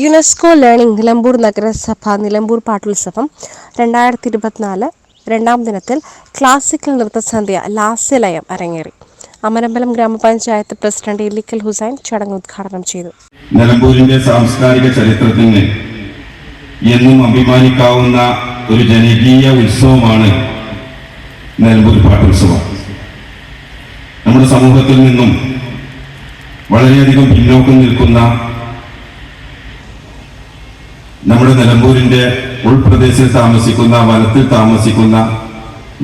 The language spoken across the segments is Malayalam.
യുനെസ്കോ ലേണിംഗ് നിലമ്പൂർ നഗരസഭ നിലമ്പൂർ പാട്ടുത്സവം 2024 രണ്ടാം ദിനത്തിൽ ക്ലാസിക്കൽ നൃത്തസന്ധ്യ ലാസ്യലയം അരങ്ങേറി. അമരമ്പലം ഗ്രാമപഞ്ചായത്ത് പ്രസിഡന്റ് ഇല്ലിക്കൽ ഹുസൈൻ ചടങ്ങ് ഉദ്ഘാടനം ചെയ്തു. നിലമ്പൂരിന്റെ സാംസ്കാരിക ചരിത്രത്തിന് എന്നും അഭിമാനിക്കാവുന്ന ഒരു ജനകീയ ഉത്സവമാണ് നിലമ്പൂർ പാട്ടുത്സവം. നമ്മുടെ സമൂഹത്തിൽ നിന്നും വളരെയധികം പിന്നോക്കം നിൽക്കുന്ന നമ്മുടെ നിലമ്പൂരിന്റെ ഉൾപ്രദേശത്തിൽ താമസിക്കുന്ന, വനത്തിൽ താമസിക്കുന്ന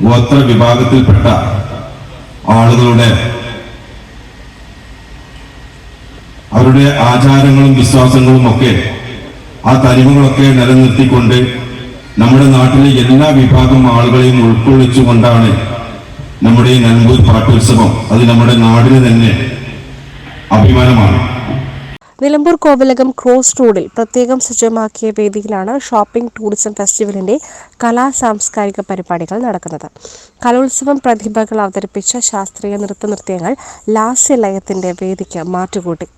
ഗോത്ര വിഭാഗത്തിൽപ്പെട്ട അവരുടെ ആചാരങ്ങളും വിശ്വാസങ്ങളും ഒക്കെ, ആ തനിമകളൊക്കെ നിലനിർത്തിക്കൊണ്ട് നമ്മുടെ നാട്ടിലെ എല്ലാ വിഭാഗം ആളുകളെയും ഉൾക്കൊള്ളിച്ചുകൊണ്ടാണ് നമ്മുടെ ഈ നിലമ്പൂർ പാട്ടുത്സവം. അത് നമ്മുടെ നാടിന് തന്നെ അഭിമാനമാണ്. നിലമ്പൂർ കോവിലകം ക്രോസ് റോഡിൽ പ്രത്യേകം സജ്ജമാക്കിയ വേദിയിലാണ് ഷോപ്പിംഗ് ടൂറിസം ഫെസ്റ്റിവലിന്റെ സാംസ്കാരിക പരിപാടികൾ നടക്കുന്നത്. കലോത്സവം പ്രതിഭകൾ അവതരിപ്പിച്ച ശാസ്ത്രീയ നൃത്തങ്ങൾ ലാസ്യലയത്തിന്റെ വേദിക്ക് മാറ്റുകൂട്ടി.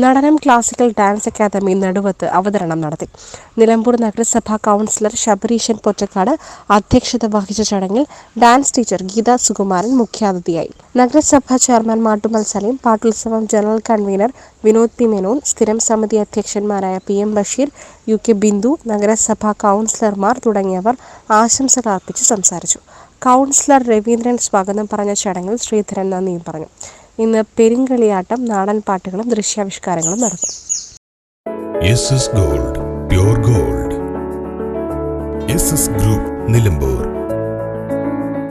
നടനം ക്ലാസിക്കൽ ഡാൻസ് അക്കാദമി നടുവത്ത് അവതരണം നടത്തി. നിലമ്പൂർ നഗരസഭാ കൗൺസിലർ ശബരീശൻ പൊറ്റക്കാട് അധ്യക്ഷത വഹിച്ച ചടങ്ങിൽ ഡാൻസ് ടീച്ചർ ഗീത സുകുമാരൻ മുഖ്യാതിഥിയായി. നഗരസഭാ ചെയർമാൻ മാട്ടുമൽ സലീം, പാട്ടുത്സവം general convener Vinod P Menon, സ്ഥിരം സമിതി അധ്യക്ഷന്മാരായ PM ബഷീർ, UK ബിന്ദു, നഗരസഭാ കൗൺസിലർമാർ തുടങ്ങിയവർ ആശംസകൾ അർപ്പിച്ച് സംസാരിച്ചു. കൗൺസിലർ രവീന്ദ്രൻ സ്വാഗതം പറഞ്ഞ ചടങ്ങിൽ ശ്രീധരൻ നന്ദിയും പറഞ്ഞു. ഇന്ന് പെരിങ്കളിയാട്ടം, നാടൻ പാട്ടുകളും ദൃശ്യാവിഷ്കാരങ്ങളും നടക്കും. SS Gold, Pure Gold. SS Group, Nilambur.